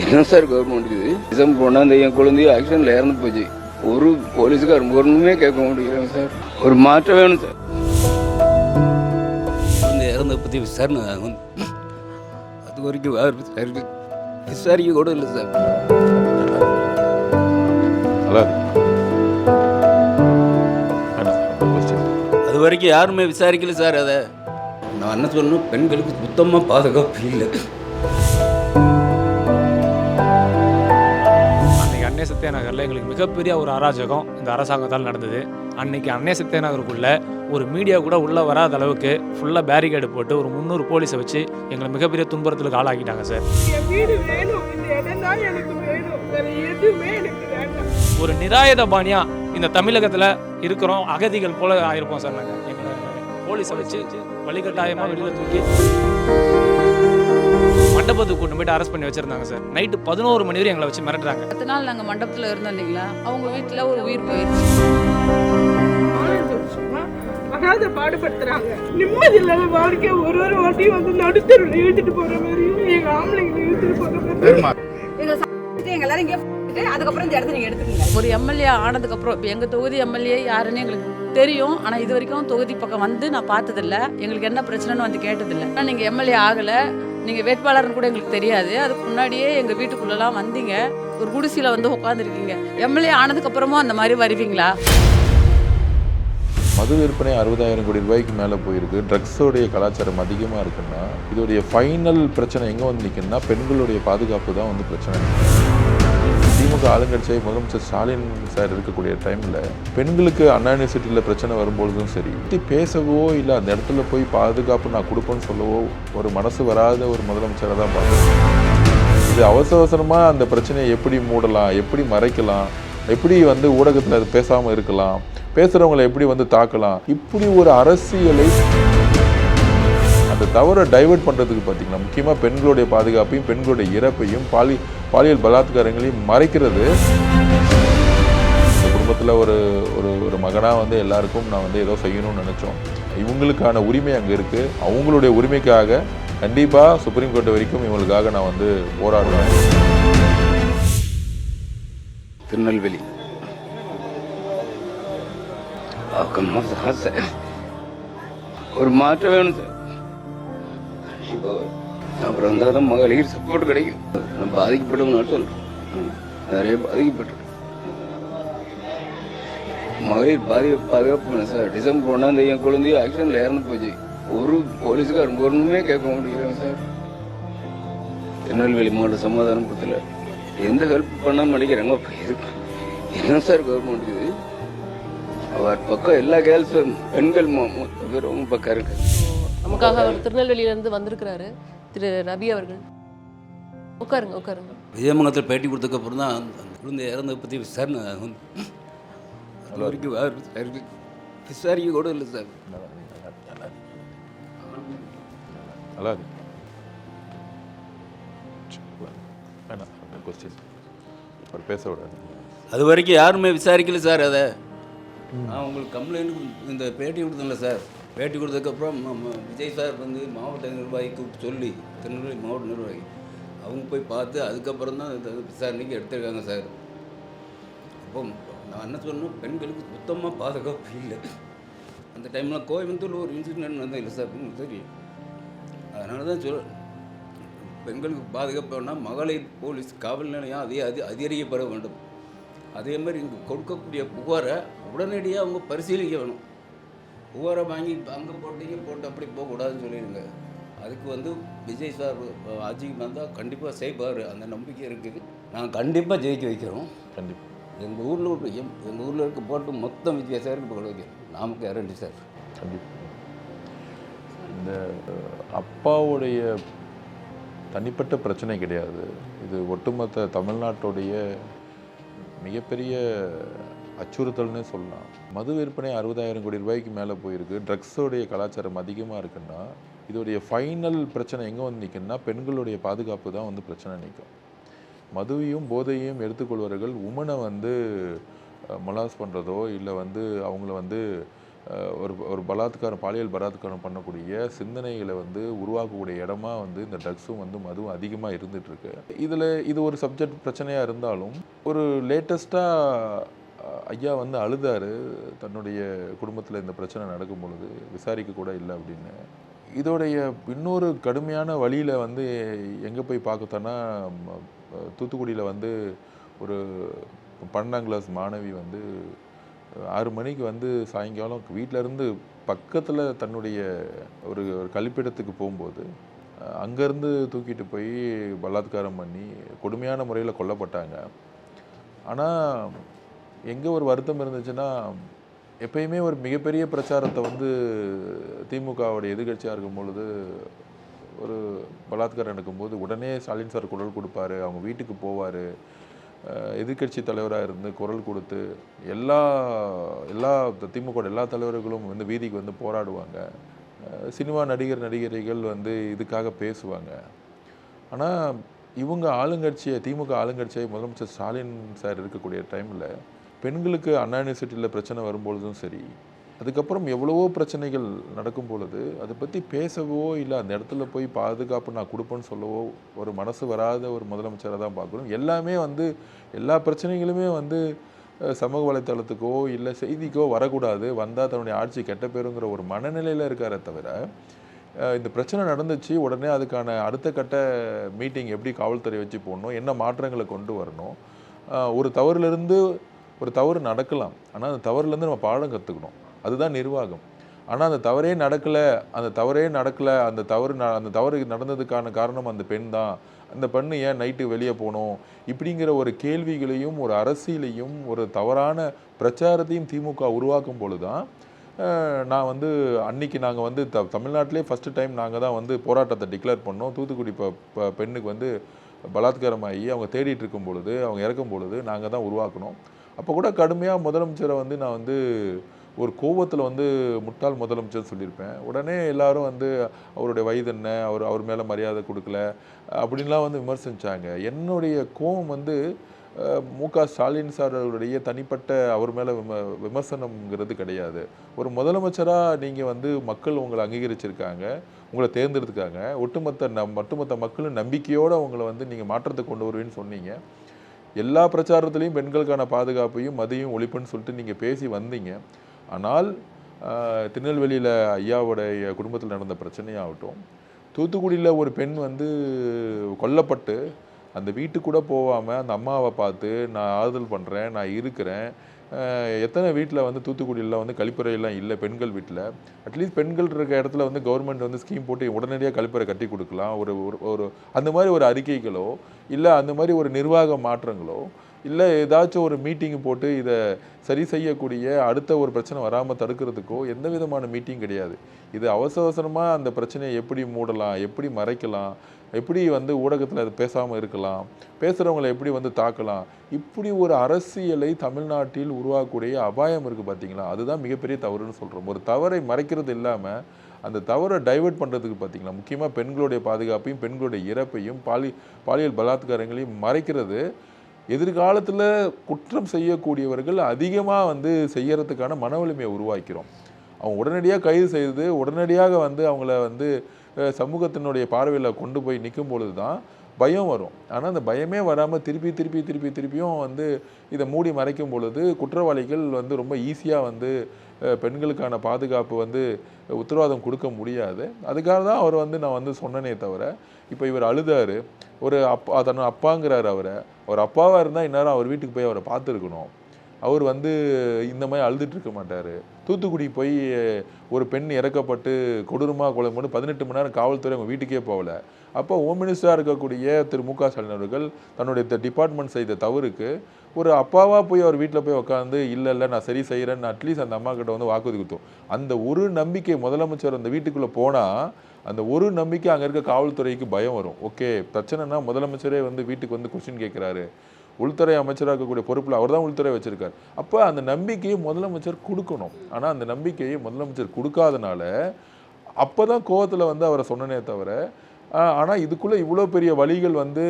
என்ன sir government இது? December போனால் என் குழந்தைய ஆக்சிடென்ட்ல இறந்து போச்சு. ஒரு போலீஸுக்கார் ஒன்றுமே கேட்க முடியல சார். ஒரு மாற்றம் வேணும் சார். குழந்தை இறந்த பற்றி விசாரணை ஆகும். அது வரைக்கும் விசாரிக்க கூட இல்லை சார். அது வரைக்கும் யாருமே விசாரிக்கல சார். அதை நான் என்ன சொல்லணும், பெண்களுக்கு சுத்தமாக பாதுகாப்பு இல்லை. அன்னைக்கு அன்னை சத்யா நகரில் எங்களுக்கு மிகப்பெரிய ஒரு அராஜகம் இந்த அரசாங்கத்தால் நடந்தது. அன்னைக்கு அன்னை சத்யா நகருக்குள்ள ஒரு மீடியா கூட உள்ளே வராத அளவுக்கு ஃபுல்லாக பேரிகேடு போட்டு ஒரு 300 போலீஸை வச்சு எங்களை மிகப்பெரிய துன்புறத்துக்கு ஆளாக்கிட்டாங்க சார். ஒரு நிராயுத பாணியா இந்த தமிழகத்தில் இருக்கிறோம், அகதிகள் போல ஆயிருப்போம் சார். நாங்கள் எங்களை போலீஸை வச்சு வழிகட்டாயமாக வெளியில் தூக்கி மண்டபத்துக்கு கொண்டு போயிட்டு அரெஸ்ட் பண்ணி வச்சிருந்தாங்க சார். நைட்டு 11 மணி வரை எங்களை வச்சு மிரட்டுறாங்க. 10 நாள் நாங்கள் மண்டபத்தில் இருந்தோம் இல்லைங்களா, அவங்க வீட்டில் ஒரு உயிர் போயிடுச்சு. அதாவது பாடுபடுத்துறாங்க. நிம்மதி இல்லாத வாழ்க்கை ஒரு வாட்டியும் வந்து நடுத்தருவில் இழுத்துட்டு போற மாதிரியும் எங்க ஆம்பளைங்களை இழுத்துட்டு போற மாதிரி எங்க எல்லாரும் இங்கே அதுக்கப்புறம் இந்த இடத்த நீங்க எடுத்துக்கீங்க. ஒரு எம்எல்ஏ ஆனதுக்கு அப்புறம் இப்போ எங்க தொகுதி எம்எல்ஏ யாருன்னு எங்களுக்கு தெரியும். ஆனா இது வரைக்கும் தொகுதி பக்கம் வந்து நான் பார்த்ததில்ல. எங்களுக்கு என்ன பிரச்சனைன்னு வந்து கேட்டதில்லை. ஆனால் நீங்க எம்எல்ஏ ஆகலை, நீங்கள் வேட்பாளர்னு கூட எங்களுக்கு தெரியாது. அதுக்கு முன்னாடியே எங்கள் வீட்டுக்குள்ளெல்லாம் வந்தீங்க, ஒரு குடிசையில் வந்து உட்காந்துருக்கீங்க. எம்எல்ஏ ஆனதுக்கப்புறமும் அந்த மாதிரி வருவீங்களா? மது விற்பனை 60,000 கோடி ரூபாய்க்கு மேலே போயிருக்கு. ட்ரக்ஸோடைய கலாச்சாரம் அதிகமாக இருக்குன்னா இதோடைய ஃபைனல் பிரச்சனை எங்கே வந்து நிற்குன்னா பெண்களுடைய பாதுகாப்பு தான் வந்து பிரச்சனை. திமுக ஆளுங்கட்சியை முதலமைச்சர் ஸ்டாலின் சார் இருக்கக்கூடிய டைமில் பெண்களுக்கு அண்ணா யூனிவர்சிட்டியில் பிரச்சனை வரும்பொழுதும் சரி, பேசவோ இல்லை அந்த இடத்துல போய் பாதுகாப்பு நான் கொடுப்பேன்னு சொல்லவோ ஒரு மனசு வராத ஒரு முதலமைச்சரை தான் பார்க்குறேன். இது அவசரமாக அந்த பிரச்சனையை எப்படி மூடலாம், எப்படி மறைக்கலாம், எப்படி வந்து ஊடகத்தில் அது பேசாமல் இருக்கலாம், பேசுகிறவங்களை எப்படி வந்து தாக்கலாம், இப்படி ஒரு அரசியலை அந்த தவறை டைவெர்ட் பண்ணுறதுக்கு பார்த்திங்கன்னா முக்கியமாக பெண்களுடைய பாதுகாப்பையும் பெண்களுடைய இறப்பையும் பாலியல் பலாத்காரங்களையும் மறைக்கிறது. இந்த குடும்பத்தில் ஒரு ஒரு ஒரு மகனாக வந்து எல்லாருக்கும் நான் வந்து ஏதோ செய்யணும்னு நினச்சோம். இவங்களுக்கான உரிமை அங்கே இருக்குது. அவங்களுடைய உரிமைக்காக கண்டிப்பாக சுப்ரீம் கோர்ட் வரைக்கும் இவங்களுக்காக நான் வந்து போராடுவேன். திருநெல்வேலி ஒரு மாற்றம் வேணும் சார். அப்புறம் வந்தால் தான் மகளிர் சப்போர்ட் கிடைக்கும். நான் பாதிக்கப்பட்டவங்க சொல்றேன், நிறைய பாதிக்கப்பட்டு மகளிர் பாதுகாப்பு சார். டிசம்பர் போனால் என் குழந்தைய ஆக்சிடென்ட்ல இறந்து போச்சு. ஒரு போலீஸுக்கார் ஒன்றுமே கேட்க முடியல சார். திருநெல்வேலி மாவட்ட சமாதானம் பத்தில் எந்த ஹெல்ப் பண்ணாமல் நினைக்கிறாங்க. என்ன சார் கவர்மெண்ட் இது? அவர் பக்கம் எல்லா கேர்ள்ஸும் பெண்கள் ரொம்ப பக்கம் இருக்கு. நமக்காக அவர் திருநெல்வேலியிலேருந்து வந்திருக்கிறாரு திரு ரவி அவர்கள். உட்காருங்க உட்காருங்க. விஜயமங்கலத்தில் பேட்டி கொடுத்ததுக்கப்புறம் தான் அந்த குழந்தை இறந்ததை பற்றி விசாரணை ஆகும். அது வரைக்கும் விசாரிக்க கூட இல்லை சார். நல்லா அவர் பேச விடாது. அது வரைக்கும் யாருமே விசாரிக்கல சார். அதை நான் உங்களுக்கு கம்ப்ளைண்ட் இந்த பேட்டி கொடுத்தேன்ல சார். பேட்டி கொடுத்ததுக்கப்புறம் விஜய் சார் வந்து மாவட்ட நிர்வாகிக்கு சொல்லி, திருநெல்வேலி மாவட்ட நிர்வாகி அவங்க போய் பார்த்து அதுக்கப்புறம் தான் இந்த விசாரணைக்கு எடுத்துருக்காங்க சார். அப்போ நான் என்ன சொல்லணும், பெண்களுக்கு சுத்தமாக பாதுகாப்பு இல்லை. அந்த டைமில் கோயம்புத்தூரில் ஒரு இன்சிடென்ட் நடந்தது இல்லை சார், உங்களுக்கு தெரியும். அதனால தான் பெண்களுக்கு பாதுகாப்பு வேணால் மகளிர் போலீஸ் காவல் நிலையம் அதிகரிக்கப்பட வேண்டும். அதே மாதிரி இங்கே கொடுக்கக்கூடிய புகாரை உடனடியாக அவங்க பரிசீலிக்க வேணும். புகாரை வாங்கி அங்கே போட்டு அப்படி போகக்கூடாதுன்னு சொல்லிடுங்க. அதுக்கு வந்து விஜய் சார் ஆட்சிக்கு வந்தால் கண்டிப்பாக செய்வார், அந்த நம்பிக்கை இருக்குது. நாங்கள் கண்டிப்பாக ஜெயிக்க வைக்கிறோம். கண்டிப்பாக எங்கள் ஊரில் இருக்க போட்டு மொத்தம் விஜய் சாருக்கு போக வைக்கிறோம். நமக்கு கேரண்டி சார். கண்டிப்பாக இந்த அப்பாவுடைய தனிப்பட்ட பிரச்சனை கிடையாது, இது ஒட்டுமொத்த தமிழ்நாட்டுடைய மிகப்பெரிய அச்சுறுத்தல்னே சொல்லலாம். மது விற்பனை 60,000 கோடி ரூபாய்க்கு மேலே போயிருக்கு. ட்ரக்ஸோடைய கலாச்சாரம் அதிகமாக இருக்குன்னா இதோடைய ஃபைனல் பிரச்சனை எங்கே வந்து நிற்குன்னா பெண்களுடைய பாதுகாப்பு தான் வந்து பிரச்சனை நிற்கும். மதுவையும் போதையும் எடுத்துக்கொள்வர்கள் உமனை வந்து மொலாஸ் பண்ணுறதோ இல்லை வந்து அவங்கள வந்து ஒரு ஒரு பாலியல் பலாத்காரம் பண்ணக்கூடிய சிந்தனைகளை வந்து உருவாக்கக்கூடிய இடமா வந்து இந்த ட்ரக்ஸும் வந்து மதுவும் அதிகமாக இருந்துகிட்ருக்கு. இது ஒரு சப்ஜெக்ட் பிரச்சனையாக இருந்தாலும் ஒரு லேட்டஸ்ட்டாக ஐயா வந்து அழுதாரு தன்னுடைய குடும்பத்தில் இந்த பிரச்சனை நடக்கும் பொழுது, விசாரிக்க கூட இல்லை அப்படின்னு. இதோடைய இன்னொரு கடுமையான வழியில் வந்து எங்கே போய் பார்க்கத்தோன்னா, தூத்துக்குடியில் வந்து ஒரு 12ஆம் கிளாஸ் மாணவி வந்து 6 மணிக்கு வந்து சாயங்காலம் வீட்டிலேருந்து பக்கத்தில் தன்னுடைய ஒரு கழிப்பிடத்துக்கு போகும்போது அங்கேருந்து தூக்கிட்டு போய் பலாத்காரம் பண்ணி கொடுமையான முறையில் கொல்லப்பட்டாங்க. ஆனால் எங்கே ஒரு வருத்தம் இருந்துச்சுன்னா, எப்பயுமே ஒரு மிகப்பெரிய பிரச்சாரத்தை வந்து திமுகவுடைய எதிர்கட்சியாக இருக்கும் பொழுது ஒரு பலாத்காரம் நடக்கும்போது உடனே ஸ்டாலின் சார் குரல் கொடுப்பாரு, அவங்க வீட்டுக்கு போவார், எதிர்கட்சி தலைவராக இருந்து குரல் கொடுத்து எல்லா திமுக எல்லா தலைவர்களும் வந்து வீதிக்கு வந்து போராடுவாங்க. சினிமா நடிகரிகள் வந்து இதுக்காக பேசுவாங்க. ஆனால் இவங்க திமுக ஆளுங்கட்சியை முதலமைச்சர் ஸ்டாலின் சார் இருக்கக்கூடிய டைமில் பெண்களுக்கு அண்ணா யூனிவர்சிட்டியில் பிரச்சனை வரும்பொழுதும் சரி, அதுக்கப்புறம் எவ்வளவோ பிரச்சனைகள் நடக்கும் பொழுது அதை பற்றி பேசவோ இல்லை அந்த இடத்துல போய் பாதுகாப்பு நான் கொடுப்பேன்னு சொல்லவோ ஒரு மனசு வராத ஒரு முதலமைச்சரை தான் பார்க்குறோம். எல்லாமே வந்து எல்லா பிரச்சனைகளுமே வந்து சமூக வலைத்தளத்துக்கோ இல்லை செய்திக்கோ வரக்கூடாது, வந்தால் தன்னுடைய ஆட்சி கெட்ட பேருங்கிற ஒரு மனநிலையில் இருக்காரே தவிர, இந்த பிரச்சனை நடந்துச்சு உடனே அதுக்கான அடுத்த கட்ட மீட்டிங் எப்படி காவல்துறை வச்சு போடணும், என்ன மாற்றங்களை கொண்டு வரணும், ஒரு தவறு நடக்கலாம், ஆனால் அந்த தவறுலேருந்து நம்ம பாடம் கற்றுக்கணும், அதுதான் நிர்வாகம். ஆனால் அந்த தவறு நடக்கலை, அந்த தவறு நடந்ததுக்கான காரணம் அந்த பெண் தான், அந்த பெண்ணு ஏன் நைட்டு வெளியே போகணும், இப்படிங்கிற ஒரு கேள்விகளையும் ஒரு அரசியலையும் ஒரு தவறான பிரச்சாரத்தையும் திமுக உருவாக்கும் பொழுது தான் நான் வந்து அன்னைக்கு நாங்கள் வந்து தமிழ்நாட்டிலே ஃபஸ்ட்டு டைம் நாங்கள் தான் வந்து போராட்டத்தை டிக்ளேர் பண்ணோம். தூத்துக்குடி பெண்ணுக்கு வந்து பலாத்காரமாகி அவங்க தேடிட்டு இருக்கும் பொழுது, அவங்க இறக்கும் பொழுது நாங்கள் தான் உருவாக்கணும். அப்போ கூட கடுமையாக முதலமைச்சரை வந்து நான் வந்து ஒரு கோபத்தில் வந்து முட்டாள் முதலமைச்சர் சொல்லியிருப்பேன். உடனே எல்லாரும் வந்து அவருடைய வயது என்ன, அவர் மேலே மரியாதை கொடுக்கல அப்படின்லாம் வந்து விமர்சித்தாங்க. என்னுடைய கோபம் வந்து மு.க. ஸ்டாலின் சார் அவருடைய தனிப்பட்ட அவர் மேலே விமர்சனம்ங்கிறது கிடையாது. ஒரு முதலமைச்சராக நீங்கள் வந்து மக்கள் உங்களை அங்கீகரிச்சிருக்காங்க, உங்களை தேர்ந்தெடுத்துக்காங்க, ஒட்டுமொத்த மக்களும் நம்பிக்கையோடு அவங்கள வந்து நீங்கள் மாற்றத்தை கொண்டு வருவீன்னு சொன்னீங்க. எல்லா பிரச்சாரத்துலேயும் பெண்களுக்கான பாதுகாப்பையும் மதியம் ஒழிப்புன்னு சொல்லிட்டு நீங்கள் பேசி வந்தீங்க. ஆனால் திருநெல்வேலியில் ஐயாவுடைய குடும்பத்தில் நடந்த பிரச்சனையாகட்டும், தூத்துக்குடியில் ஒரு பெண் வந்து கொல்லப்பட்டு அந்த வீட்டுக்கு கூட போகாமல் அந்த அம்மாவை பார்த்து நான் ஆறுதல் பண்ணுறேன், நான் இருக்கிறேன், எத்தனை வீட்டில் வந்து தூத்துக்குடியில் வந்து கழிப்பறையெல்லாம் இல்லை பெண்கள் வீட்டில், அட்லீஸ்ட் பெண்கள் இருக்க இடத்துல வந்து கவர்மெண்ட் வந்து ஸ்கீம் போட்டு உடனடியாக கழிப்பறை கட்டி கொடுக்கலாம், ஒரு அந்த மாதிரி ஒரு அறிக்கைகளோ இல்லை அந்த மாதிரி ஒரு நிர்வாக மாற்றங்களோ இல்லை ஏதாச்சும் ஒரு மீட்டிங் போட்டு இதை சரி செய்யக்கூடிய அடுத்த ஒரு பிரச்சனை வராமல் தடுக்கிறதுக்கோ எந்த விதமான மீட்டிங் கிடையாது. இது அவசரமாக அந்த பிரச்சனையை எப்படி மூடலாம், எப்படி மறைக்கலாம், எப்படி வந்து ஊடகத்தில் அது பேசாமல் இருக்கலாம், பேசுகிறவங்களை எப்படி வந்து தாக்கலாம், இப்படி ஒரு அரசியலை தமிழ்நாட்டில் உருவாக்கக்கூடிய அபாயம் இருக்குது பார்த்தீங்களா, அதுதான் மிகப்பெரிய தவறுன்னு சொல்கிறோம். ஒரு தவறை மறைக்கிறது இல்லாமல் அந்த தவறை டைவெர்ட் பண்ணுறதுக்கு பார்த்தீங்களா, முக்கியமாக பெண்களுடைய பாதுகாப்பையும் பெண்களுடைய இறப்பையும் பாலியல் பலாத்காரங்களையும் மறைக்கிறது எதிர்காலத்தில் குற்றம் செய்யக்கூடியவர்கள் அதிகமாக வந்து செய்யறதுக்கான மன வலிமையை உருவாக்கிறோம். அவங்க உடனடியாக கைது செய்து உடனடியாக வந்து அவங்கள வந்து சமூகத்தினுடைய பார்வையில் கொண்டு போய் நிற்கும் பொழுது தான் பயம் வரும். ஆனால் அந்த பயமே வராமல் திருப்பியும் வந்து இதை மூடி மறைக்கும் பொழுது குற்றவாளிகள் வந்து ரொம்ப ஈஸியாக வந்து பெண்களுக்கான பாதுகாப்பு வந்து உத்தரவாதம் கொடுக்க முடியாது. அதுக்காக தான் அவர் வந்து நான் வந்து சொன்னனே தவிர, இப்போ இவர் அழுதாரு, ஒரு தன்னோட அப்பாங்கிறார் அவர் அப்பாவாக இருந்தால் இந்நேரம் அவர் வீட்டுக்கு போய் அவரை பார்த்துருக்கணும். அவர் வந்து இந்த மாதிரி அழுதுட்டு இருக்க மாட்டார். தூத்துக்குடி போய் ஒரு பெண் இறக்கப்பட்டு கொடூரமாக கொலை பண்ணி 18 மணி நேரம் காவல்துறை அவங்க வீட்டுக்கே போகல. அப்போ ஹோம் மினிஸ்டராக இருக்கக்கூடிய திரு மு.க. ஸ்டாலின் அவர்கள் தன்னுடைய டிபார்ட்மெண்ட் செய்த தவறுக்கு ஒரு அப்பாவாக போய் அவர் வீட்டில் போய் உட்காந்து இல்லை நான் சரி செய்கிறேன்னு அட்லீஸ்ட் அந்த அம்மா கிட்ட வந்து வாக்குறுதி கொடுத்தோம். அந்த ஒரு நம்பிக்கை முதலமைச்சர் அந்த வீட்டுக்குள்ளே போனால் அந்த ஒரு நம்பிக்கை அங்கே இருக்க காவல்துறைக்கு பயம் வரும். ஓகே, பிரச்சனைனா முதலமைச்சரே வந்து வீட்டுக்கு வந்து கொஸ்டின் கேட்குறாரு, உள்துறை அமைச்சராக இருக்கக்கூடிய பொறுப்பில் அவர் தான் உள்துறை வச்சுருக்கார். அப்போ அந்த நம்பிக்கையை முதலமைச்சர் கொடுக்கணும். ஆனால் அந்த நம்பிக்கையை முதலமைச்சர் கொடுக்காதனால அப்போ தான் கோவத்தில் வந்து அவரை சொன்னனே தவிர, ஆனால் இதுக்குள்ளே இவ்வளோ பெரிய வழிகள் வந்து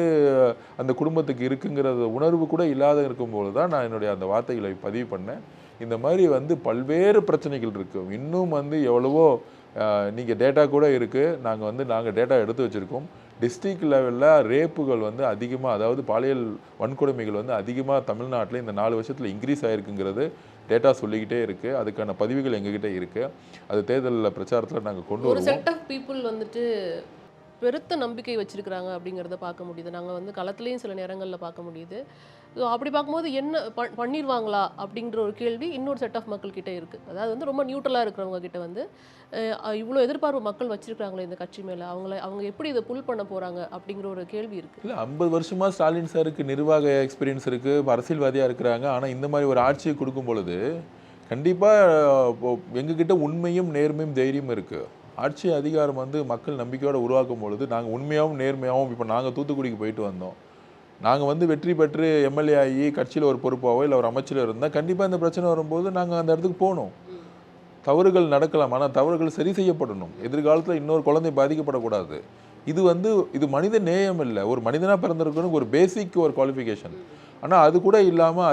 அந்த குடும்பத்துக்கு இருக்குங்கிறத உணர்வு கூட இல்லாத இருக்கும்போது தான் நான் என்னுடைய அந்த வார்த்தைகளை பதிவு பண்ணேன். இந்த மாதிரி வந்து பல்வேறு பிரச்சனைகள் இருக்குது. இன்னும் வந்து எவ்வளவோ நீங்கள் டேட்டா கூட இருக்குது. நாங்கள் டேட்டா எடுத்து வச்சுருக்கோம். டிஸ்ட்ரிக்ட் லெவலில் ரேப்புகள் வந்து அதிகமாக, அதாவது பாலியல் வன்கொடுமைகள் வந்து அதிகமாக தமிழ்நாட்டில் இந்த 4 வருஷத்தில் இன்க்ரீஸ் ஆகிருக்குங்கிறது டேட்டா சொல்லிக்கிட்டே இருக்குது. அதுக்கான பதிவுகள் எங்ககிட்ட இருக்குது. அது தேர்தலில் பிரச்சாரத்தில் நாங்கள் கொண்டு ஒரு வருவோம். செட் ஆஃப் பீப்புள் வந்துட்டு பெருத்த நம்பிக்கை வச்சிருக்கிறாங்க அப்படிங்கிறத பார்க்க முடியுது. நாங்கள் வந்து களத்துலேயும் சில நேரங்களில் பார்க்க முடியுது. ஸோ அப்படி பார்க்கும்போது என்ன பண்ணிடுவாங்களா அப்படிங்கிற ஒரு கேள்வி இன்னொரு செட் ஆஃப் மக்கள் கிட்டே இருக்குது. அதாவது வந்து ரொம்ப நியூட்ரலாக இருக்கிறவங்க கிட்ட வந்து இவ்வளோ எதிர்பார்ப்பு மக்கள் வச்சிருக்காங்களே இந்த கட்சி மேலே, அவங்க எப்படி இதை புல் பண்ண போகிறாங்க அப்படிங்கிற ஒரு கேள்வி இருக்குது. இல்லை, 50 வருஷமாக ஸ்டாலின் சாருக்கு நிர்வாக எக்ஸ்பீரியன்ஸ் இருக்குது, அரசியல்வாதியாக இருக்கிறாங்க. ஆனால் இந்த மாதிரி ஒரு ஆட்சியை கொடுக்கும் பொழுது கண்டிப்பாக எங்ககிட்ட உண்மையும் நேர்மையும் தைரியம் இருக்குது. ஆட்சி அதிகாரம் வந்து மக்கள் நம்பிக்கையோடு உருவாக்கும் பொழுது நாங்கள் உண்மையாகவும் நேர்மையாகவும், இப்போ நாங்கள் தூத்துக்குடிக்கு போயிட்டு வந்தோம். நாங்கள் வந்து வெற்றி பெற்று எம்எல்ஏ ஆகி கட்சியில் ஒரு பொறுப்பாவோ இல்லை ஒரு அமைச்சில் இருந்தால் கண்டிப்பாக இந்த பிரச்சனை வரும்போது நாங்கள் அந்த இடத்துக்கு போகணும். தவறுகள் நடக்கலாம், ஆனால் தவறுகள் சரி செய்யப்படணும். எதிர்காலத்தில் இன்னொரு குழந்தை பாதிக்கப்படக்கூடாது. இது மனித நேயம் இல்லை. ஒரு மனிதனாக பிறந்திருக்கணும், ஒரு பேசிக் ஒரு குவாலிஃபிகேஷன். ஆனால் அது கூட இல்லாமல்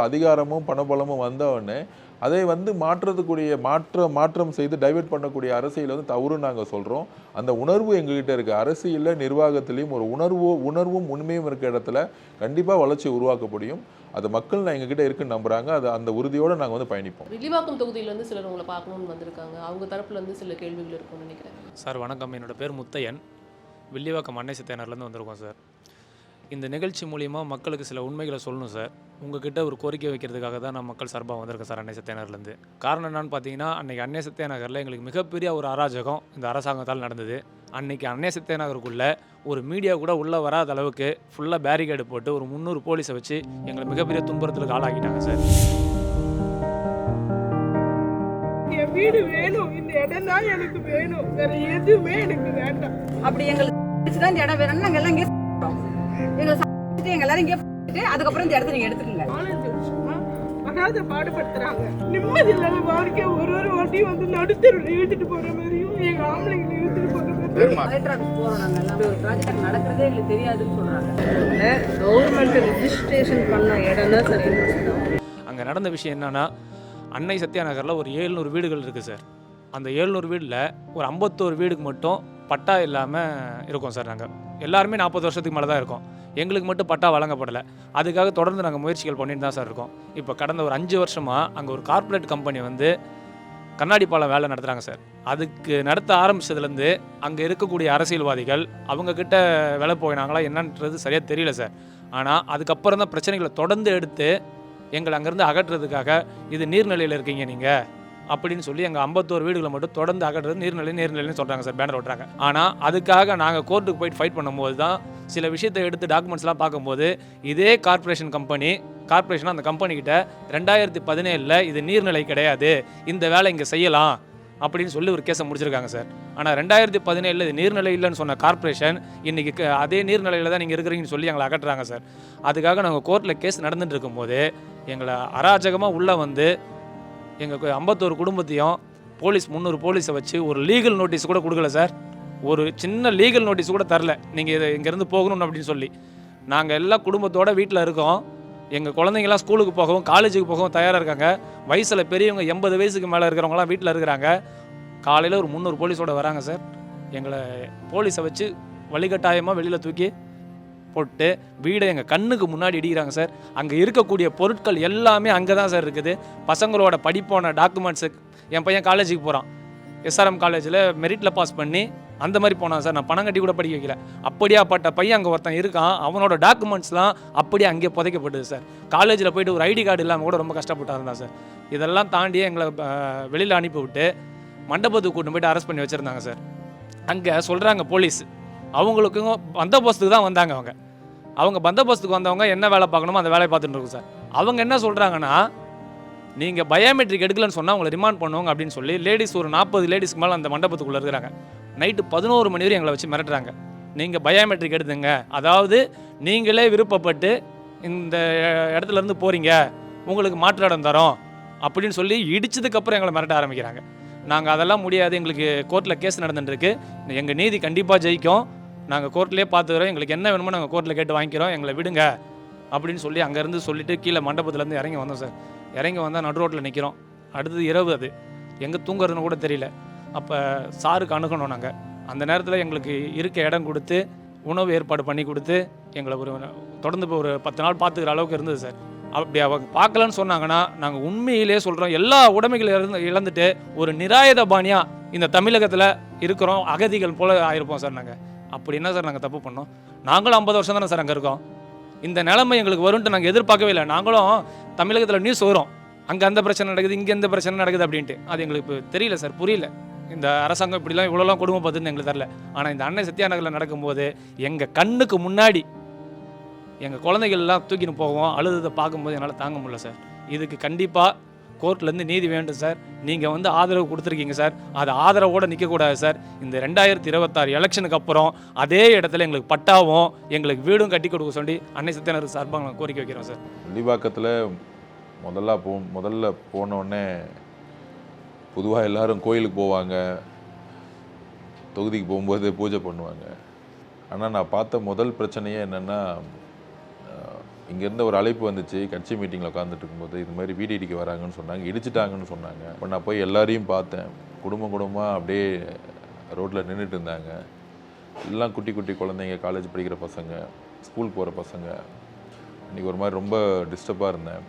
அதிகாரமும் பணபலமும் வந்தவொடனே அதை வந்து மாற்றம் செய்து டைவெர்ட் பண்ணக்கூடிய அரசியல் வந்து தவறுன்னு நாங்கள் சொல்கிறோம். அந்த உணர்வு எங்ககிட்ட இருக்குது. அரசியலில் நிர்வாகத்திலையும் ஒரு உணர்வும் உண்மையும் இருக்கிற இடத்துல கண்டிப்பாக வளர்ச்சி உருவாக்க முடியும். அது மக்கள் எங்ககிட்ட இருக்குன்னு நம்புகிறாங்க. அந்த உறுதியோடு நாங்கள் வந்து பயணிப்போம். வில்லிவாக்கம் தொகுதியிலேருந்து சிலர் உங்களை பார்க்கணும்னு வந்திருக்காங்க. அவங்க தரப்புலேருந்து சில கேள்விகள் இருக்கும்னு நினைக்கிறேன். சார் வணக்கம், என்னோட பேர் முத்தையன். வில்லிவாக்கம் அன்னை சத்தியானர்லேருந்து வந்திருக்கோம் சார். இந்த நிகழ்ச்சி மூலிமா மக்களுக்கு சில உண்மைகளை சொல்லணும் சார். உங்ககிட்ட ஒரு கோரிக்கை வைக்கிறதுக்காக தான் நான் மக்கள் சார்பாக வந்திருக்கேன் சார் அன்னை சத்தியானர்லேருந்து. காரணம் என்னன்னு பார்த்தீங்கன்னா, அன்றைக்கி அன்னை சத்தியாநகரில் எங்களுக்கு மிகப்பெரிய ஒரு அராஜகம் இந்த அரசாங்கத்தால் நடந்தது. அன்றைக்கி அன்னை சத்தியாநகருக்குள்ளே ஒரு மீடியா கூட உள்ளே வராத அளவுக்கு ஃபுல்லாக பேரிகேடு போட்டு ஒரு 300 போலீஸை வச்சு எங்களை மிகப்பெரிய துன்புறுத்தலுக்கு ஆளாக்கிட்டாங்க சார். என் வீடு வேணும், இந்த இடம் தான் எனக்கு வேணும், வேற எதுவுமே எனக்கு வேண்டாம். அப்படி எங்களுக்கு தான் இந்த இடம் வேணும்னு நாங்கள் எல்லாம் இங்கே எங்க எல்லாரும் இங்கே அதுக்கப்புறம் இந்த இடத்த நீங்க எடுத்துக்கங்க. 4 வருஷமா அனாதை பாடுபடுத்துறாங்க. நிம்மதி இல்லாத வாழ்க்கை ஒரு வாட்டியும் வந்து நடுத்தருவில் இழுத்துட்டு போற மாதிரியும் எங்க ஆம்பளைங்களை இழுத்துட்டு போற மாதிரியும் போறோம். நாங்கள் எல்லாம் ஒரு ப்ராஜெக்ட் நடக்கிறதே எங்களுக்கு தெரியாதுன்னு சொல்றாங்க. கவர்மெண்ட் ரெஜிஸ்ட்ரேஷன் பண்ண இடம் தான் சரி. அங்கே நடந்த விஷயம் என்னன்னா, அன்னை சத்தியாநகரில் ஒரு 700 வீடுகள் இருக்குது சார். அந்த 700 வீட்டில் ஒரு 51 வீடுக்கு மட்டும் பட்டா இல்லாமல் இருக்கோம் சார். நாங்கள் எல்லாருமே 40 வருஷத்துக்கு மேலே தான் இருக்கோம். எங்களுக்கு மட்டும் பட்டா வழங்கப்படலை. அதுக்காக தொடர்ந்து நாங்கள் முயற்சிகள் பண்ணிட்டு தான் சார் இருக்கோம். இப்போ கடந்த ஒரு 5 வருஷமாக அங்கே ஒரு கார்ப்பரேட் கம்பெனி வந்து கண்ணாடி பாலம் வேலை நடத்துகிறாங்க சார். அதுக்கு நடத்த ஆரம்பித்ததுலேருந்து அங்கே இருக்கக்கூடிய அரசியல்வாதிகள் அவங்கக்கிட்ட வேலை போயினாங்களா என்னன்றது சரியாக தெரியல சார். ஆனால் அதுக்கப்புறம் தான் பிரச்சனைகளை தொடர்ந்து எடுத்து எங்களை அங்கேருந்து அகற்றுறதுக்காக இது நீர்நிலையில் இருக்கீங்க நீங்கள் அப்படின்னு சொல்லி எங்கள் 51 வீடுகளை மட்டும் தொடர்ந்து அகற்றுறது நீர்நிலைன்னு சொல்கிறாங்க சார், பேனர் ஓட்டுறாங்க. ஆனால் அதுக்காக நாங்கள் கோர்ட்டுக்கு போயிட்டு ஃபைட் பண்ணும்போது தான் சில விஷயத்தை எடுத்து டாக்குமெண்ட்ஸ்லாம் பார்க்கும்போது இதே கார்ப்பரேஷன் அந்த கம்பெனிக்கிட்ட 2017 இது நீர்நிலை கிடையாது, இந்த வேலை இங்கே செய்யலாம் அப்படின்னு சொல்லி ஒரு கேஸை முடிச்சிருக்காங்க சார். ஆனால் 2017 இது நீர்நிலை இல்லைன்னு சொன்ன கார்ப்பரேஷன் இன்றைக்கி அதே நீர்நிலையில் தான் நீங்கள் இருக்கிறீங்கன்னு சொல்லி எங்களை அகற்றுறாங்க சார். அதுக்காக நாங்கள் கோர்ட்டில் கேஸ் நடந்துட்டு இருக்கும்போது எங்களை அராஜகமாக உள்ளே வந்து எங்கள் 51 குடும்பத்தையும் 300 போலீஸை வச்சு ஒரு லீகல் நோட்டீஸ் கூட கொடுக்கல சார். ஒரு சின்ன லீகல் நோட்டீஸ் கூட தரல, நீங்கள் இங்கேருந்து போகணும் அப்படின்னு சொல்லி. நாங்கள் எல்லாம் குடும்பத்தோடு வீட்டில் இருக்கோம். எங்கள் குழந்தைங்களாம் ஸ்கூலுக்கு போகவும் காலேஜுக்கு போகவும் தயாராக இருக்காங்க. வயசில் பெரியவங்க 80 வயசுக்கு மேலே இருக்கிறவங்களாம் வீட்டில் இருக்கிறாங்க. காலையில் ஒரு 300 போலீஸோடு வராங்க சார். எங்களை போலீஸை வச்சு வழிகட்டாயமாக வெளியில் தூக்கி போட்டு வீடை எங்கள் கண்ணுக்கு முன்னாடி இடிக்கிறாங்க சார். அங்கே இருக்கக்கூடிய பொருட்கள் எல்லாமே அங்கே தான் சார் இருக்குது. பசங்களோட படிப்பான டாக்குமெண்ட்ஸு, என் பையன் காலேஜுக்கு போகிறான், எஸ்ஆர்எம் காலேஜில் மெரிட்டில் பாஸ் பண்ணி அந்த மாதிரி போனான் சார். நான் பணம் கட்டி கூட படிக்க வைக்கல. அப்படியாப்பட்ட பையன் அங்கே ஒருத்தன் இருக்கான். அவனோட டாக்குமெண்ட்ஸ்லாம் அப்படியே அங்கேயே புதைக்கப்பட்டது சார். காலேஜில் போய்ட்டு ஒரு ஐடி கார்டு இல்லாமல் கூட ரொம்ப கஷ்டப்பட்டாக இருந்தான் சார். இதெல்லாம் தாண்டியே எங்களை வெளியில் அனுப்பிவிட்டு மண்டபத்துக்கு கூட்டு போய்ட்டு அரெஸ்ட் பண்ணி வச்சுருந்தாங்க சார். அங்கே சொல்கிறாங்க போலீஸ் அவங்களுக்கும் பந்தோபஸ்துக்கு தான் வந்தாங்க. அவங்க பந்தோபஸ்துக்கு வந்தவங்க என்ன வேலை பார்க்கணுமோ அந்த வேலையை பார்த்துட்டு இருக்கும் சார். அவங்க என்ன சொல்கிறாங்கன்னா, நீங்கள் பயோமெட்ரிக் எடுக்கலன்னு சொன்னால் அவங்களை ரிமாண்ட் பண்ணுவாங்க அப்படின்னு சொல்லி லேடிஸ் ஒரு 40 லேடிஸ்க்கு மேலே அந்த மண்டபத்துக்குள்ளே இருக்கிறாங்க. நைட்டு 11 மணி வரை எங்களை வச்சு மிரட்டுறாங்க. நீங்கள் பயோமெட்ரிக் எடுத்துங்க, அதாவது நீங்களே விருப்பப்பட்டு இந்த இடத்துலேருந்து போகிறீங்க, உங்களுக்கு மாற்று இடம் தரோம் அப்படின்னு சொல்லி இடிச்சதுக்கப்புறம் எங்களை மிரட்ட ஆரம்பிக்கிறாங்க. நாங்கள் அதெல்லாம் முடியாது, எங்களுக்கு கோர்ட்டில் கேஸ் நடந்துட்டுருக்கு, எங்கள் நீதி கண்டிப்பாக ஜெயிக்கும், நாங்கள் கோர்ட்லேயே பார்த்துக்கிறோம், எங்களுக்கு என்ன வேணுமோ நாங்கள் கோர்ட்டில் கேட்டு வாங்கிக்கிறோம், எங்களை விடுங்க அப்படின்னு சொல்லி அங்கேருந்து சொல்லிவிட்டு கீழே மண்டபத்துலேருந்து இறங்கி வந்தோம் சார். இறங்கி வந்தால் நடு ரோட்டில் நிற்கிறோம். அடுத்தது இரவு, அது எங்கே தூங்குறதுன்னு கூட தெரியல. அப்போ சாருக்கு அணுகணும் நாங்கள். அந்த நேரத்தில் எங்களுக்கு இருக்க இடம் கொடுத்து உணவு ஏற்பாடு பண்ணி கொடுத்து எங்களை தொடர்ந்து இப்போ ஒரு 10 நாள் பார்த்துக்கிற அளவுக்கு இருந்தது சார். அப்படி அவங்க பார்க்கலன்னு சொன்னாங்கன்னா நாங்கள் உண்மையிலே சொல்கிறோம், எல்லா உடைமைகளும் இழந்துட்டு ஒரு நிராயுத பாணியாக இந்த தமிழகத்தில் இருக்கிறோம், அகதிகள் போல் ஆயிருப்போம் சார். நாங்கள் அப்படி என்ன சார் நாங்கள் தப்பு பண்ணோம்? நாங்களும் 50 வருஷம் தானே சார் அங்கே இருக்கோம். இந்த நிலைமை எங்களுக்கு வரும்ன்ட்டு நாங்கள் எதிர்பார்க்கவே இல்லை. நாங்களும் தமிழகத்தில் நியூஸ் வரும், அங்கே அந்த பிரச்சனை நடக்குது, இங்கே எந்த பிரச்சனை நடக்குது அப்படின்ட்டு. அது எங்களுக்கு இப்போ தெரியல சார், புரியல. இந்த அரசாங்கம் இப்படிலாம் இவ்வளோலாம் கொடுமை பார்த்துன்னு எங்களுக்கு தரல. ஆனால் இந்த அன்னை சத்யா நகரில் நடக்கும்போது எங்கள் கண்ணுக்கு முன்னாடி எங்கள் குழந்தைகள்லாம் தூக்கின்னு போவோம், அழுததை பார்க்கும்போது என்னால் தாங்க முடியல சார். இதுக்கு கண்டிப்பாக கோர்ட்லேருந்து நீதி வேண்டும் சார். நீங்கள் ஆதரவு கொடுத்துருக்கீங்க சார், அது ஆதரவோடு நிற்கக்கூடாது சார். இந்த 2026 எலெக்ஷனுக்கு அப்புறம் அதே இடத்துல எங்களுக்கு பட்டாவும் எங்களுக்கு வீடும் கட்டி கொடுக்க சொல்லி அன்னை சத்யா நகர் சார்பாக நாங்கள் கோரிக்கை வைக்கிறோம் சார். வில்லிவாக்கத்தில் முதல்ல போனோடனே பொதுவாக எல்லோரும் கோயிலுக்கு போவாங்க, தொகுதிக்கு போகும்போது பூஜை பண்ணுவாங்க. ஆனால் நான் பார்த்த முதல் பிரச்சனையே என்னென்னா, இங்கேருந்து ஒரு அழைப்பு வந்துச்சு, கட்சி மீட்டிங்கில் உட்காந்துட்டு இருக்கும்போது இது மாதிரி வீடு இடிக்க வராங்கன்னு சொன்னாங்க, இடிச்சிட்டாங்கன்னு சொன்னாங்க. இப்போ நான் போய் எல்லாரையும் பார்த்தேன், குடும்பமாக அப்படியே ரோட்டில் நின்றுட்டு இருந்தாங்க. எல்லாம் குட்டி குட்டி குழந்தைங்க, காலேஜ் படிக்கிற பசங்க, ஸ்கூல் போகிற பசங்க. இன்றைக்கி ஒரு மாதிரி ரொம்ப டிஸ்டர்பாக இருந்தேன்.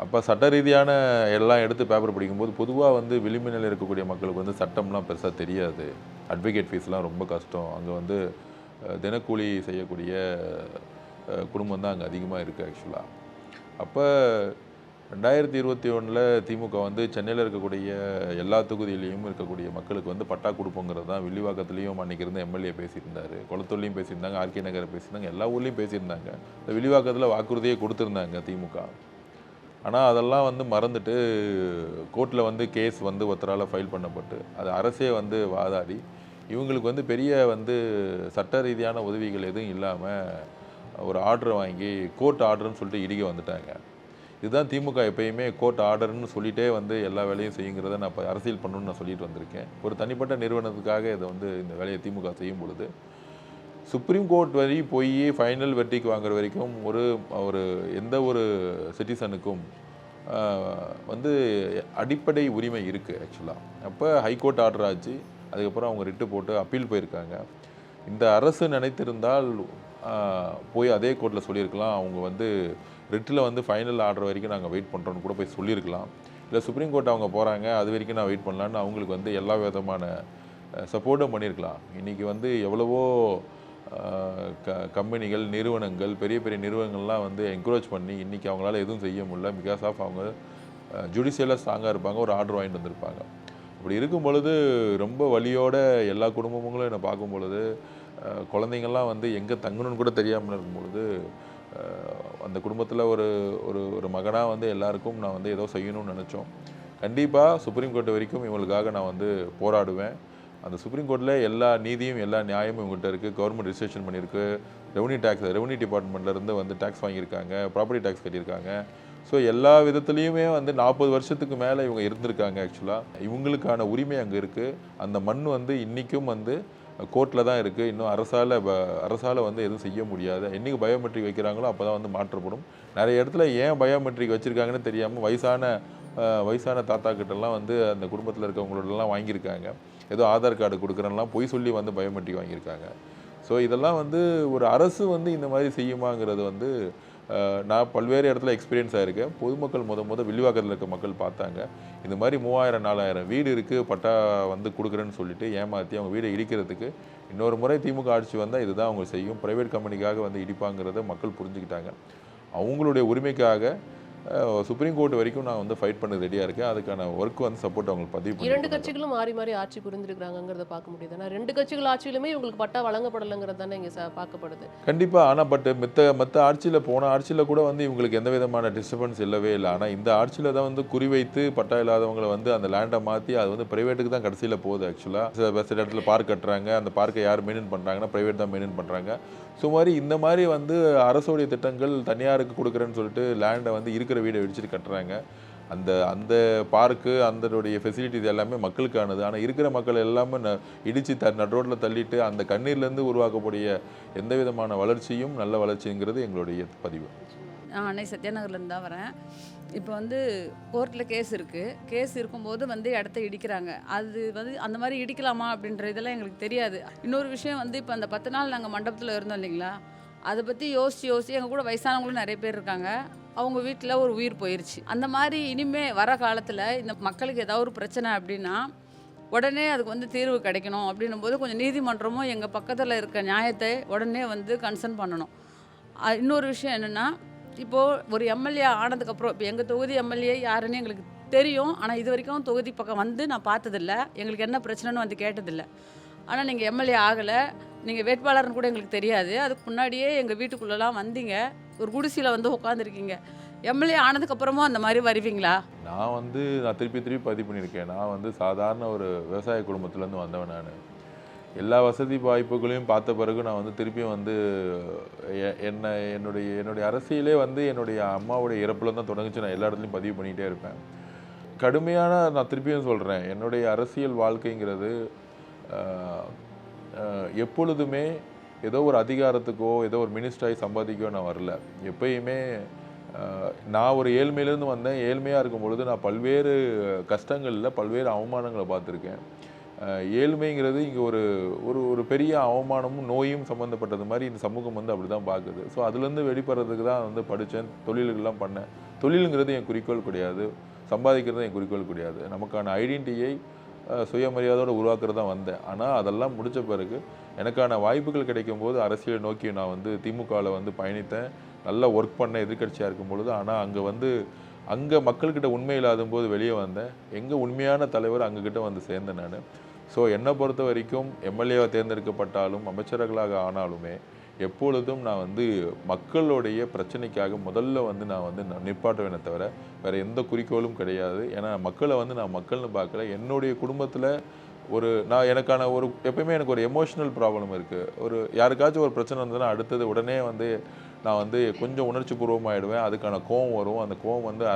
அப்போ சட்ட ரீதியான எல்லாம் எடுத்து பேப்பர் படிக்கும்போது பொதுவாக விளிம்பினில் இருக்கக்கூடிய மக்களுக்கு சட்டம்லாம் பெருசாக தெரியாது. அட்வொகேட் ஃபீஸ்லாம் ரொம்ப கஷ்டம். அங்கே தினக்கூலி செய்யக்கூடிய குடும்பம் தான் அங்கே அதிகமாக இருக்குது ஆக்சுவலாக. அப்போ 2021 திமுக சென்னையில் இருக்கக்கூடிய எல்லா தொகுதியிலையும் இருக்கக்கூடிய மக்களுக்கு பட்டா கொடுப்போங்கிறது தான். வில்லிவாக்கத்துலேயும் அன்றைக்கி இருந்த எம்எல்ஏ பேசியிருந்தார், குளத்தூர்லேயும் பேசியிருந்தாங்க, ஆர்கே நகரை பேசியிருந்தாங்க, எல்லா ஊர்லேயும் பேசியிருந்தாங்க. இந்த வில்லிவாக்கத்தில் வாக்குறுதியே கொடுத்துருந்தாங்க திமுக. ஆனால் அதெல்லாம் மறந்துட்டு கோர்ட்டில் கேஸ் ஒருத்தரால் ஃபைல் பண்ணப்பட்டு அது அரசே வாதாடி இவங்களுக்கு பெரிய சட்ட ரீதியான உதவிகள் எதுவும் இல்லாமல் ஒரு ஆர்டரை வாங்கி கோர்ட் ஆர்டர்னு சொல்லிட்டு இடிக்க வந்துட்டாங்க. இதுதான் திமுக எப்பயுமே கோர்ட் ஆர்டர்னு சொல்லிகிட்டே எல்லா வேலையும் செய்யுங்கிறத நான் இப்போ அரசியல் பண்ணணும்னு நான் சொல்லிட்டு வந்திருக்கேன். ஒரு தனிப்பட்ட நிறுவனத்துக்காக இதை இந்த வேலையை திமுக செய்யும் பொழுது சுப்ரீம் கோர்ட் வரை போய் ஃபைனல் வெர்டிக் வாங்குற வரைக்கும் ஒரு எந்த ஒரு சிட்டிசனுக்கும் அடிப்படை உரிமை இருக்குது ஆக்சுவலாக. அப்போ ஹைகோர்ட் ஆர்டர் ஆச்சு, அதுக்கப்புறம் அவங்க ரிட்டு போட்டு அப்பீல் போயிருக்காங்க. இந்த அரசு நினைத்திருந்தால் போய் அதே கோர்ட்டில் சொல்லியிருக்கலாம், அவங்க ரிட்டில் ஃபைனல் ஆர்டர் வரைக்கும் நாங்கள் வெயிட் பண்ணுறோன்னு கூட போய் சொல்லியிருக்கலாம். இல்லை சுப்ரீம் கோர்ட் அவங்க போகிறாங்க, அது வரைக்கும் நான் வெயிட் பண்ணலான்னு அவங்களுக்கு எல்லா விதமான சப்போர்ட்டும் பண்ணியிருக்கலாம். இன்றைக்கி எவ்வளவோ கம்பெனிகள், நிறுவனங்கள், பெரிய பெரிய நிறுவனங்கள்லாம் என்கரேஜ் பண்ணி இன்றைக்கி அவங்களால எதுவும் செய்ய முடியல. பிகாஸ் ஆஃப் அவங்க ஜுடிஷியலாக ஸ்ட்ராங்காக இருப்பாங்க, ஒரு ஆர்டர் வாங்கிட்டு வந்திருப்பாங்க. அப்படி இருக்கும் பொழுது ரொம்ப வலியோட எல்லா குடும்பங்களும் என்னை பார்க்கும் பொழுது, குழந்தைங்கள்லாம் எங்கே தங்கணும்னு கூட தெரியாமல் இருக்கும் பொழுது, அந்த குடும்பத்தில் ஒரு ஒரு மகனாக எல்லாருக்கும் நான் ஏதோ செய்யணும்னு நினச்சோம். கண்டிப்பாக சுப்ரீம் கோர்ட் வரைக்கும் இவங்களுக்காக நான் போராடுவேன். அந்த சுப்ரீம் கோர்ட்டில் எல்லா நீதியும் எல்லா நியாயமும் இவங்கள்ட்ட இருக்குது. கவர்மெண்ட் ரிஜிஸ்ட்ரேஷன் பண்ணியிருக்கு, ரெவன்யூ டிபார்ட்மெண்ட்லேருந்து டேக்ஸ் வாங்கியிருக்காங்க, ப்ராப்பர்ட்டி டேக்ஸ் கட்டியிருக்காங்க. ஸோ எல்லா விதத்துலேயுமே 40 வருஷத்துக்கு மேலே இவங்க இருந்திருக்காங்க. ஆக்சுவலாக இவங்களுக்கான உரிமை அங்கே இருக்குது. அந்த மண் இன்றைக்கும் கோர்ட்டில் தான் இருக்குது. இன்னும் அரசால் எதுவும் செய்ய முடியாது. என்றைக்கு பயோமெட்ரிக் வைக்கிறாங்களோ அப்போ தான் மாற்றப்படும். நிறைய இடத்துல ஏன் பயோமெட்ரிக் வச்சுருக்காங்கன்னு தெரியாமல் வயசான தாத்தா கிட்டலாம் அந்த குடும்பத்தில் இருக்கவங்களோடலாம் வாங்கியிருக்காங்க. ஏதோ ஆதார் கார்டு கொடுக்குறேன்னெலாம் பொய் சொல்லி பயோமெட்ரிக் வாங்கியிருக்காங்க. ஸோ இதெல்லாம் ஒரு அரசு இந்த மாதிரி செய்யுமாங்கிறது நான் பல்வேறு இடத்துல எக்ஸ்பீரியன்ஸ் ஆகிருக்கேன். பொதுமக்கள் வில்லிவாக்கத்தில் இருக்க மக்கள் பார்த்தாங்க. இந்த மாதிரி 3000-4000 வீடு இருக்குது, பட்டா கொடுக்குறேன்னு சொல்லிட்டு ஏமாற்றி அவங்க வீடை இடிக்கிறதுக்கு இன்னொரு முறை திமுக ஆட்சி வந்தால் இதுதான் அவங்க செய்யும். ப்ரைவேட் கம்பெனிக்காக இடிப்பாங்கிறத மக்கள் புரிஞ்சுக்கிட்டாங்க. அவங்களுடைய உரிமைக்காக சுப்ரீம் கோர்ட் வரைக்கும் நான் ஃபைட் பண்ண ரெடியாக இருக்கேன். அதுக்கான ஒர்க் சப்போர்ட் அவங்களுக்கு பதிவு பண்ணி. 2 கட்சிகளும் மாறி மாறி ஆட்சி புரிஞ்சிருக்காங்கிறத பார்க்க முடியுது. ஆனால் 2 கட்சிகள் ஆட்சியிலுமே இவங்களுக்கு பட்டா வழங்கப்படலைங்கிறது தானே இங்கே பார்க்கப்படுது. கண்டிப்பாக. ஆனால் மற்ற ஆட்சியில் போன ஆட்சியில் கூட இவங்களுக்கு எந்த விதமான டிஸ்டர்பன்ஸ் இல்லவே இல்லை. ஆனால் இந்த ஆட்சியில் தான் குறிவைத்து பட்டா இல்லாதவங்களை அந்த லேண்டை மாற்றி அது ப்ரைவேட்டுக்கு தான் கடைசியில் போகுது. ஆக்சுவலாக சில இடத்துல பார்க் கட்டுறாங்க, அந்த பார்க்கை யார் மெயின்டைன் பண்ணுறாங்கன்னா ப்ரைவேட் தான் மெயின்டைன் பண்ணுறாங்க. ஸோ இந்த மாதிரி அரசுடைய திட்டங்கள் தனியாருக்கு கொடுக்குறேன்னு சொல்லிட்டு லேண்டை இருக்கிற வீடை இடிச்சிட்டு கட்டுறாங்க. அந்த பார்க்கு அதனுடைய ஃபெசிலிட்டிஸ் எல்லாமே மக்களுக்கானது. ஆனால் இருக்கிற மக்கள் எல்லாமே இடித்து நடு ரோட்டில் தள்ளிட்டு அந்த கண்ணீர்லேருந்து உருவாக்கக்கூடிய எந்த விதமான வளர்ச்சியும் நல்ல வளர்ச்சிங்கிறது எங்களுடைய பதிவு. நான் அன்னை சத்யாநகர்லேருந்து தான் வரேன். இப்போ வந்து கோர்ட்டில் கேஸ் இருக்குது. கேஸ் இருக்கும்போது வந்து இடத்த இடிக்கிறாங்க. அது வந்து அந்த மாதிரி இடிக்கலாமா அப்படின்ற இதெல்லாம் எங்களுக்கு தெரியாது. இன்னொரு விஷயம் வந்து இப்போ அந்த 10 நாள் நாங்கள் மண்டபத்தில் இருந்தோம் இல்லைங்களா, அதை பற்றி யோசித்து எங்கள் கூட வயசானவங்களும் நிறைய பேர் இருக்காங்க. அவங்க வீட்டில் ஒரு உயிர் போயிடுச்சு. அந்த மாதிரி இனிமே வர காலத்தில் இந்த மக்களுக்கு ஏதாவது ஒரு பிரச்சனை அப்படின்னா உடனே அதுக்கு வந்து தீர்வு கிடைக்கணும் அப்படின்னும் போது கொஞ்சம் நீதிமன்றமும் எங்கள் பக்கத்தில் இருக்க நியாயத்தை உடனே வந்து கன்சர்ன் பண்ணணும். இன்னொரு விஷயம் என்னென்னா, இப்போது ஒரு எம்எல்ஏ ஆனதுக்கப்புறம் இப்போ எங்கள் தொகுதி எம்எல்ஏ யாருன்னு எங்களுக்கு தெரியும். ஆனால் இது வரைக்கும் தொகுதி பக்கம் வந்து நான் பார்த்ததில்ல. எங்களுக்கு என்ன பிரச்சனைன்னு வந்து கேட்டதில்லை. ஆனால் நீங்கள் எம்எல்ஏ ஆகலை, நீங்கள் வேட்பாளர்னு கூட எங்களுக்கு தெரியாது. அதுக்கு முன்னாடியே எங்கள் வீட்டுக்குள்ளெல்லாம் வந்தீங்க, ஒரு குடிசையில் வந்து உட்காந்துருக்கீங்க. எம்எல்ஏ ஆனதுக்கப்புறமும் அந்த மாதிரி வருவீங்களா? நான் திருப்பி பதிவு பண்ணியிருக்கேன். நான் வந்து சாதாரண ஒரு விவசாய குடும்பத்துலேருந்து வந்தவன். நான் எல்லா வசதி வாய்ப்புகளையும் பார்த்த பிறகு நான் வந்து திருப்பியும் வந்து என்னுடைய அரசியலே வந்து என்னுடைய அம்மாவுடைய இறப்புல தான் தொடங்குச்சு. நான் எல்லா இடத்துலையும் பதிவு பண்ணிகிட்டே இருப்பேன். நான் திருப்பியும் சொல்கிறேன், என்னுடைய அரசியல் வாழ்க்கைங்கிறது எப்பொழுதுமே ஏதோ ஒரு அதிகாரத்துக்கோ ஏதோ ஒரு மினிஸ்டராகி சம்பாதிக்கோ நான் வரல. எப்பயுமே நான் ஒரு ஏழ்மையிலேருந்து வந்தேன். ஏழ்மையாக இருக்கும் பொழுது நான் பல்வேறு கஷ்டங்களில் பல்வேறு அவமானங்களை பார்த்துருக்கேன். ஏழ்மைங்கிறது இங்கே ஒரு ஒரு ஒரு பெரிய அவமானமும் நோயும் சம்மந்தப்பட்டது மாதிரி இந்த சமூகம் வந்து அப்படி தான் பார்க்குது. ஸோ அதுலேருந்து வெளிப்படுறதுக்கு தான் வந்து படித்தேன், தொழில்கள்லாம் பண்ணேன். தொழிலுங்கிறது என் குறிக்கோள் கிடையாது, சம்பாதிக்கிறது என் குறிக்கோள் கிடையாது. நமக்கான ஐடென்டிட்டியை சுயமரியாதையோடு உருவாக்குறது தான் வந்தேன். ஆனால் அதெல்லாம் முடித்த பிறகு எனக்கான வாய்ப்புகள் கிடைக்கும் போது அரசியலை நோக்கி நான் வந்து திமுகவில் வந்து பயணித்தேன். நல்லா ஒர்க் பண்ண எதிர்க்கட்சியாக இருக்கும் பொழுது. ஆனால் அங்கே மக்கள்கிட்ட உண்மை இல்லாத போது வெளியே வந்தேன். எங்கே உண்மையான தலைவர் அங்ககிட்ட வந்து சேர்ந்தேன் நான். ஸோ என்னை பொறுத்த வரைக்கும் எம்எல்ஏவாக தேர்ந்தெடுக்கப்பட்டாலும் அமைச்சர்களாக ஆனாலுமே எப்பொழுதும் நான் வந்து மக்களுடைய பிரச்சனைக்காக முதல்ல வந்து நான் நிப்பாட்டுவேனே தவிர வேறு எந்த குறிக்கோளும் கிடையாது. ஏன்னா மக்களை வந்து நான் மக்கள்னு பார்க்கல. என்னுடைய குடும்பத்தில் எனக்கான எப்பயுமே எனக்கு ஒரு எமோஷனல் ப்ராப்ளம் இருக்குது. யாருக்காச்சும் ஒரு பிரச்சனை இருந்ததுன்னா அடுத்தது உடனே வந்து நான் வந்து கொஞ்சம் உணர்ச்சி பூர்வமாகிடுவேன். அதுக்கான கோவம் வரும். அந்த கோவம் வந்து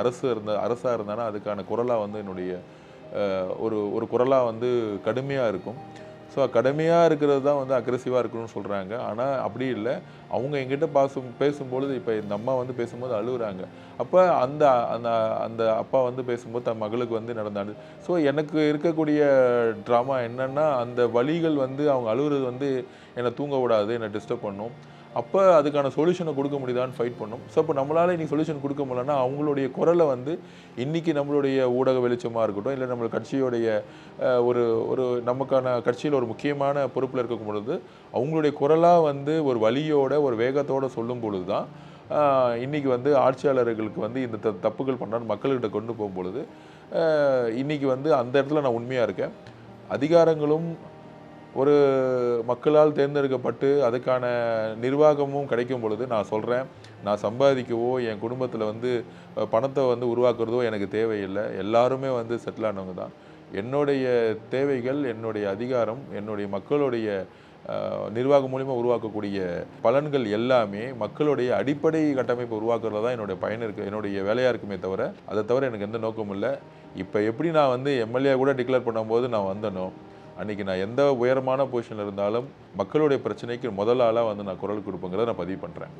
அரசாக இருந்தானா அதுக்கான குரலாக வந்து என்னுடைய ஒரு குரலாக வந்து கடுமையாக இருக்கும். ஸோ கடுமையாக இருக்கிறது தான் வந்து அக்ரெசிவாக இருக்கணும்னு சொல்கிறாங்க. ஆனால் அப்படி இல்லை. அவங்க எங்கிட்ட பேசும்பொழுது இப்போ இந்த அம்மா வந்து பேசும்போது அழுகுறாங்க. அப்போ அந்த அந்த அந்த அப்பா வந்து பேசும்போது தன் மகளுக்கு வந்து நடந்தாடு. ஸோ எனக்கு இருக்கக்கூடிய ட்ராமா என்னென்னா, அந்த வலிகள் வந்து அவங்க அழுகுறது வந்து என்னை தூங்க விடாது, என்னை டிஸ்டர்ப் பண்ணும். அப்போ அதுக்கான சொல்யூஷனை கொடுக்க முடியுதான்னு ஃபைட் பண்ணும். ஸோ இப்போ நம்மளால் இன்றைக்கி சொல்யூஷன் கொடுக்க முடியலன்னா அவங்களுடைய குரலை வந்து இன்றைக்கி நம்மளுடைய ஊடக வெளிச்சமாக இருக்கட்டும், இல்லை நம்ம கட்சியோடைய ஒரு நமக்கான கட்சியில் ஒரு முக்கியமான பொறுப்பில் இருக்கும் பொழுது அவங்களுடைய குரலாக வந்து ஒரு வலியோட ஒரு வேகத்தோடு சொல்லும் பொழுது தான் இன்றைக்கி வந்து ஆட்சியாளர்களுக்கு வந்து இந்த தப்புகள் பண்ணுறான்னு மக்கள்கிட்ட கொண்டு போகும்பொழுது இன்றைக்கி வந்து அந்த இடத்துல நான் உண்மையாக இருக்கேன். அதிகாரங்களும் ஒரு மக்களால் தேர்ந்தெடுக்கப்பட்டு அதுக்கான நிர்வாகமும் கிடைக்கும் பொழுது நான் சொல்கிறேன், நான் சம்பாதிக்கவோ என் குடும்பத்தில் வந்து பணத்தை வந்து உருவாக்குறதோ எனக்கு தேவையில்லை. எல்லாருமே வந்து செட்டில் ஆனவங்க தான். என்னுடைய தேவைகள், என்னுடைய அதிகாரம், என்னுடைய மக்களுடைய நிர்வாகம் மூலிமா உருவாக்கக்கூடிய பலன்கள் எல்லாமே மக்களுடைய அடிப்படை கட்டமைப்பு உருவாக்குறதுல தான் என்னுடைய பயன் இருக்குது, என்னுடைய வேலையாக இருக்குமே தவிர அதை தவிர எனக்கு எந்த நோக்கமும் இல்லை. இப்போ எப்படி நான் வந்து எம்எல்ஏ கூட டிக்ளேர் பண்ணும்போது நான் வந்தனோ, அன்றைக்கி நான் எந்த உயரமான பொசிஷனில் இருந்தாலும் மக்களுடைய பிரச்சனைக்கு முதல் ஆளாக வந்து நான் குரல் கொடுப்பேங்கிறத நான் பதிவு பண்ணுறேன்.